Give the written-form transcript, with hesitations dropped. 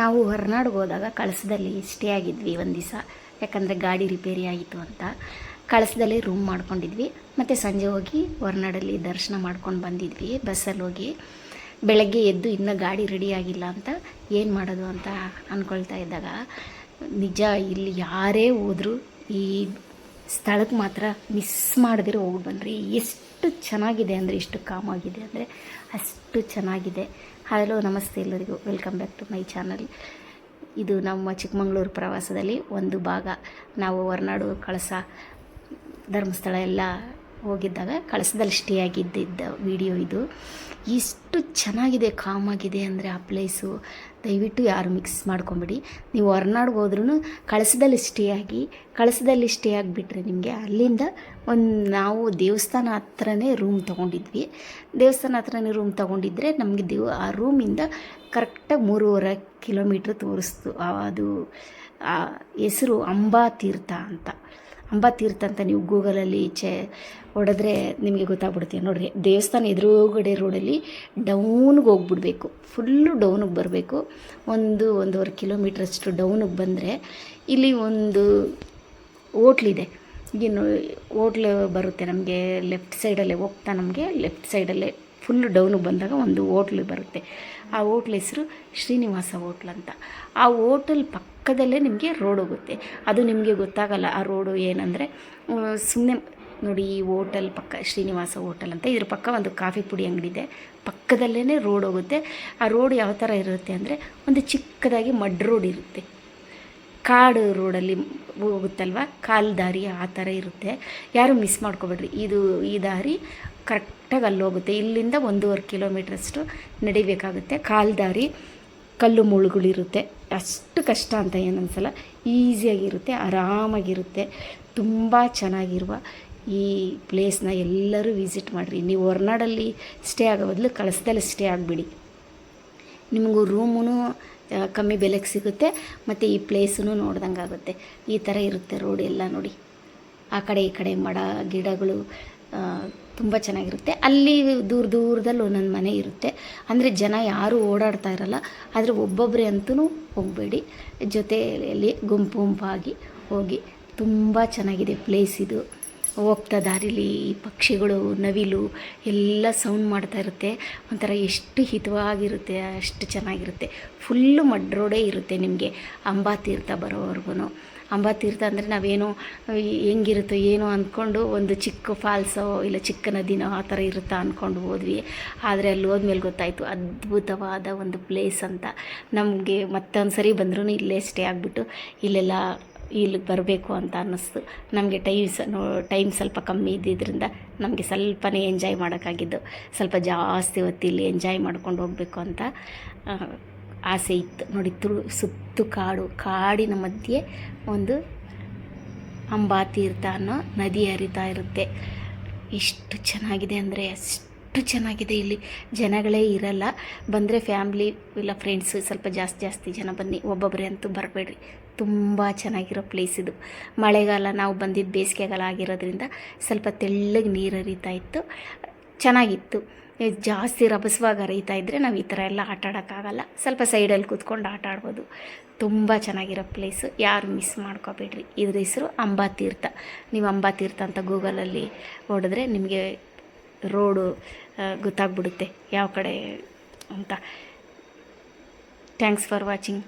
ನಾವು ಹೊರನಾಡಿಗೆ ಹೋದಾಗ ಕಳಸದಲ್ಲಿ ಸ್ಟೇ ಆಗಿದ್ವಿ ಒಂದು ದಿವಸ. ಯಾಕಂದರೆ ಗಾಡಿ ರಿಪೇರಿ ಆಯಿತು ಅಂತ ಕಳಸದಲ್ಲಿ ರೂಮ್ ಮಾಡ್ಕೊಂಡಿದ್ವಿ. ಮತ್ತು ಸಂಜೆ ಹೋಗಿ ಹೊರನಾಡಲ್ಲಿ ದರ್ಶನ ಮಾಡ್ಕೊಂಡು ಬಂದಿದ್ವಿ ಬಸ್ಸಲ್ಲಿ ಹೋಗಿ. ಬೆಳಗ್ಗೆ ಎದ್ದು ಇನ್ನೂ ಗಾಡಿ ರೆಡಿ ಆಗಿಲ್ಲ ಅಂತ ಏನು ಮಾಡೋದು ಅಂತ ಅಂದ್ಕೊಳ್ತಾ ಇದ್ದಾಗ ನಿಜ ಇಲ್ಲಿ ಯಾರೇ ಹೋದರೂ ಈ ಸ್ಥಳಕ್ಕೆ ಮಾತ್ರ ಮಿಸ್ ಮಾಡದಿರೋ ಹೋಗಿ ಬನ್ನಿರಿ. ಎಷ್ಟು ಚೆನ್ನಾಗಿದೆ ಅಂದರೆ, ಎಷ್ಟು ಕಾಮಾಗಿದೆ ಅಂದರೆ ಅಷ್ಟು ಚೆನ್ನಾಗಿದೆ. ಹಲೋ ನಮಸ್ತೆ ಎಲ್ಲರಿಗೂ, welcome back to my channel. ಇದು ನಮ್ಮ ಚಿಕ್ಕಮಗಳೂರು ಪ್ರವಾಸದಲ್ಲಿ ಒಂದು ಭಾಗ. ನಾವು ಹೊರನಾಡು ಕಳಸ ಧರ್ಮಸ್ಥಳ ಎಲ್ಲ ಹೋಗಿದ್ದಾಗ ಕಳಸದಲ್ಲಿ ಸ್ಟೇ ಆಗಿದ್ದ ವಿಡಿಯೋ ಇದು. ಎಷ್ಟು ಚೆನ್ನಾಗಿದೆ, ಕಾಮಾಗಿದೆ ಅಂದರೆ ಆ ಪ್ಲೇಸು. ದಯವಿಟ್ಟು ಯಾರು ಮಿಕ್ಸ್ ಮಾಡ್ಕೊಂಬಿಡಿ. ನೀವು ಹೊರನಾಡಿಗೆ ಹೋದ್ರೂ ಕಳಸದಲ್ಲಿ ಸ್ಟೇ ಆಗಿಬಿಟ್ರೆ ನಿಮಗೆ ಅಲ್ಲಿಂದ ನಾವು ದೇವಸ್ಥಾನ ಹತ್ರನೇ ರೂಮ್ ತೊಗೊಂಡಿದ್ವಿ. ದೇವಸ್ಥಾನ ಹತ್ರನೇ ರೂಮ್ ತೊಗೊಂಡಿದ್ರೆ ನಮಗೆ ಆ ರೂಮಿಂದ ಕರೆಕ್ಟಾಗಿ 3.5 ಕಿಲೋಮೀಟ್ರ್ ತೋರಿಸ್ತು. ಅದು ಹೆಸರು ಅಂಬಾತೀರ್ಥ ಅಂತ ನೀವು ಗೂಗಲಲ್ಲಿ ಹೊಡೆದ್ರೆ ನಿಮಗೆ ಗೊತ್ತಾಗ್ಬಿಡುತ್ತೆ. ನೋಡಿರಿ, ದೇವಸ್ಥಾನ ಎದುರುಗಡೆ ರೋಡಲ್ಲಿ ಡೌನ್ಗೆ ಹೋಗ್ಬಿಡ್ಬೇಕು, ಫುಲ್ಲು ಡೌನಿಗೆ ಬರಬೇಕು. 1.5 ಕಿಲೋಮೀಟ್ರಷ್ಟು ಡೌನಿಗೆ ಬಂದರೆ ಇಲ್ಲಿ ಒಂದು ಹೋಟ್ಲಿದೆ. ಇನ್ನು ಹೋಟ್ಲು ಬರುತ್ತೆ ನಮಗೆ ಲೆಫ್ಟ್ ಸೈಡಲ್ಲೇ ಹೋಗ್ತಾ, ನಮಗೆ ಲೆಫ್ಟ್ ಸೈಡಲ್ಲೇ ಫುಲ್ಲು ಡೌನಿಗೆ ಬಂದಾಗ ಒಂದು ಹೋಟ್ಲು ಬರುತ್ತೆ. ಆ ಹೋಟ್ಲ್ ಹೆಸರು ಶ್ರೀನಿವಾಸ ಹೋಟ್ಲ್ ಅಂತ. ಆ ಹೋಟೆಲ್ ಪಕ್ಕದಲ್ಲೇ ನಿಮಗೆ ರೋಡ್ ಹೋಗುತ್ತೆ. ಅದು ನಿಮಗೆ ಗೊತ್ತಾಗಲ್ಲ ಆ ರೋಡು ಏನಂದರೆ, ಸುಮ್ಮನೆ ನೋಡಿ ಈ ಹೋಟೆಲ್ ಪಕ್ಕ ಶ್ರೀನಿವಾಸ ಹೋಟೆಲ್ ಅಂತ, ಇದ್ರ ಪಕ್ಕ ಒಂದು ಕಾಫಿ ಪುಡಿ ಅಂಗಡಿ ಇದೆ, ಪಕ್ಕದಲ್ಲೇ ರೋಡ್ ಹೋಗುತ್ತೆ. ಆ ರೋಡ್ ಯಾವ ಥರ ಇರುತ್ತೆ ಅಂದರೆ, ಒಂದು ಚಿಕ್ಕದಾಗಿ ಮಡ್ ರೋಡ್ ಇರುತ್ತೆ, ಕಾಡು ರೋಡಲ್ಲಿ ಹೋಗುತ್ತಲ್ವ, ಕಾಲು ದಾರಿ ಆ ಥರ ಇರುತ್ತೆ. ಯಾರು ಮಿಸ್ ಮಾಡ್ಕೊಬೇಡ್ರಿ. ಈ ದಾರಿ ಕರೆಕ್ಟಾಗಿ ಅಲ್ಲಿ ಹೋಗುತ್ತೆ. ಇಲ್ಲಿಂದ 1.5 ಕಿಲೋಮೀಟ್ರಷ್ಟು ನಡಿಬೇಕಾಗುತ್ತೆ. ಕಾಲು ದಾರಿ, ಕಲ್ಲು ಮುಳುಗಳಿರುತ್ತೆ. ಅಷ್ಟು ಕಷ್ಟ ಅಂತ ಏನನ್ಸಲ್ಲ, ಈಸಿಯಾಗಿರುತ್ತೆ, ಆರಾಮಾಗಿರುತ್ತೆ. ತುಂಬ ಚೆನ್ನಾಗಿರುವ ಈ ಪ್ಲೇಸ್ನ ಎಲ್ಲರೂ ವಿಸಿಟ್ ಮಾಡಿರಿ. ನೀವು ಹೊರನಾಡಲ್ಲಿ ಸ್ಟೇ ಆಗೋ ಬದಲು ಕಳಸದಲ್ಲಿ ಸ್ಟೇ ಆಗಿಬಿಡಿ. ನಿಮಗೂ ರೂಮೂ ಕಮ್ಮಿ ಬೆಲೆಗೆ ಸಿಗುತ್ತೆ, ಮತ್ತು ಈ ಪ್ಲೇಸೂ ನೋಡ್ದಂಗೆ ಆಗುತ್ತೆ. ಈ ಥರ ಇರುತ್ತೆ ರೋಡ್ ಎಲ್ಲ ನೋಡಿ. ಆ ಕಡೆ ಈ ಕಡೆ ಮರ ಗಿಡಗಳು ತುಂಬ ಚೆನ್ನಾಗಿರುತ್ತೆ. ಅಲ್ಲಿ ದೂರದಲ್ಲಿ ಒಂದೊಂದು ಮನೆ ಇರುತ್ತೆ. ಅಂದರೆ ಜನ ಯಾರೂ ಓಡಾಡ್ತಾ ಇರಲ್ಲ. ಆದರೆ ಒಬ್ಬೊಬ್ಬರೇ ಅಂತೂ ಹೋಗಬೇಡಿ, ಜೊತೆಯಲ್ಲಿ ಗುಂಪಾಗಿ ಹೋಗಿ. ತುಂಬ ಚೆನ್ನಾಗಿದೆ ಪ್ಲೇಸ್ ಇದು. ಹೋಗ್ತಾ ದಾರಿಲಿ ಪಕ್ಷಿಗಳು, ನವಿಲು ಎಲ್ಲ ಸೌಂಡ್ ಮಾಡ್ತಾ ಇರುತ್ತೆ. ಒಂಥರ ಎಷ್ಟು ಹಿತವಾಗಿರುತ್ತೆ, ಅಷ್ಟು ಚೆನ್ನಾಗಿರುತ್ತೆ. ಫುಲ್ಲು ಮಡ್ ರೋಡೇ ಇರುತ್ತೆ ನಿಮಗೆ ಅಂಬಾತೀರ್ಥ ಬರೋವರೆಗೂ. ಅಂಬಾತೀರ್ಥ ಅಂದರೆ ನಾವೇನೋ ಹೆಂಗಿರುತ್ತೋ ಏನೋ ಅಂದ್ಕೊಂಡು ಒಂದು ಚಿಕ್ಕ ಫಾಲ್ಸೋ ಇಲ್ಲ ಚಿಕ್ಕ ನದಿನೋ ಆ ಥರ ಇರುತ್ತಾ ಅಂದ್ಕೊಂಡು ಹೋದ್ವಿ. ಆದರೆ ಅಲ್ಲಿ ಹೋದ್ಮೇಲೆ ಗೊತ್ತಾಯಿತು ಅದ್ಭುತವಾದ ಒಂದು ಪ್ಲೇಸ್ ಅಂತ. ನಮಗೆ ಮತ್ತೊಂದು ಸರಿ ಬಂದ್ರೂ ಇಲ್ಲೇ ಸ್ಟೇ ಆಗಿಬಿಟ್ಟು ಇಲ್ಲಿಗೆ ಬರಬೇಕು ಅಂತ ಅನ್ನಿಸ್ತು. ನಮಗೆ ಟೈಮ್ ಸ್ವಲ್ಪ ಕಮ್ಮಿ ಇದ್ದಿದ್ದರಿಂದ ನಮಗೆ ಸ್ವಲ್ಪನೇ ಎಂಜಾಯ್ ಮಾಡೋಕ್ಕಾಗಿದ್ದು. ಸ್ವಲ್ಪ ಜಾಸ್ತಿ ಹೊತ್ತು ಇಲ್ಲಿ ಎಂಜಾಯ್ ಮಾಡ್ಕೊಂಡು ಹೋಗಬೇಕು ಅಂತ ಆಸೆ ಇತ್ತು. ನೋಡಿ, ಸುತ್ತು ಕಾಡಿನ ಮಧ್ಯೆ ಒಂದು ಅಂಬಾತೀರ್ಥ ಅನ್ನೋ ನದಿ ಹರಿತಾ ಇರುತ್ತೆ. ಎಷ್ಟು ಚೆನ್ನಾಗಿದೆ ಅಂದರೆ ಅಷ್ಟು ಚೆನ್ನಾಗಿದೆ. ಇಲ್ಲಿ ಜನಗಳೇ ಇರಲ್ಲ. ಬಂದರೆ ಫ್ಯಾಮ್ಲಿ ಇಲ್ಲ ಫ್ರೆಂಡ್ಸು ಸ್ವಲ್ಪ ಜಾಸ್ತಿ ಜನ ಬನ್ನಿ, ಒಬ್ಬೊಬ್ಬರೇ ಅಂತೂ ಬರಬೇಡ್ರಿ. ತುಂಬ ಚೆನ್ನಾಗಿರೋ ಪ್ಲೇಸ್ ಇದು. ಮಳೆಗಾಲ, ನಾವು ಬಂದಿದ್ದು ಬೇಸಿಗೆಗಾಲ ಆಗಿರೋದ್ರಿಂದ ಸ್ವಲ್ಪ ತೆಳ್ಳಗೆ ನೀರು ಹರಿತಾ ಇತ್ತು, ಚೆನ್ನಾಗಿತ್ತು. ಜಾಸ್ತಿ ರಭಸವಾಗಿ ಹರಿತಾ ಇದ್ದರೆ ನಾವು ಈ ಥರ ಎಲ್ಲ ಆಟ ಆಡೋಕ್ಕಾಗಲ್ಲ. ಸ್ವಲ್ಪ ಸೈಡಲ್ಲಿ ಕೂತ್ಕೊಂಡು ಆಟ ಆಡ್ಬೋದು. ತುಂಬ ಚೆನ್ನಾಗಿರೋ ಪ್ಲೇಸು, ಯಾರು ಮಿಸ್ ಮಾಡ್ಕೋಬೇಡ್ರಿ. ಇದ್ರ ಹೆಸರು ಅಂಬಾತೀರ್ಥ. ನೀವು ಅಂಬಾತೀರ್ಥ ಅಂತ ಗೂಗಲಲ್ಲಿ ಹೊಡೆದ್ರೆ ನಿಮಗೆ ರೋಡು ಗೊತ್ತಾಗ್ಬಿಡುತ್ತೆ ಯಾವ ಕಡೆ ಅಂತ. Thanks for watching.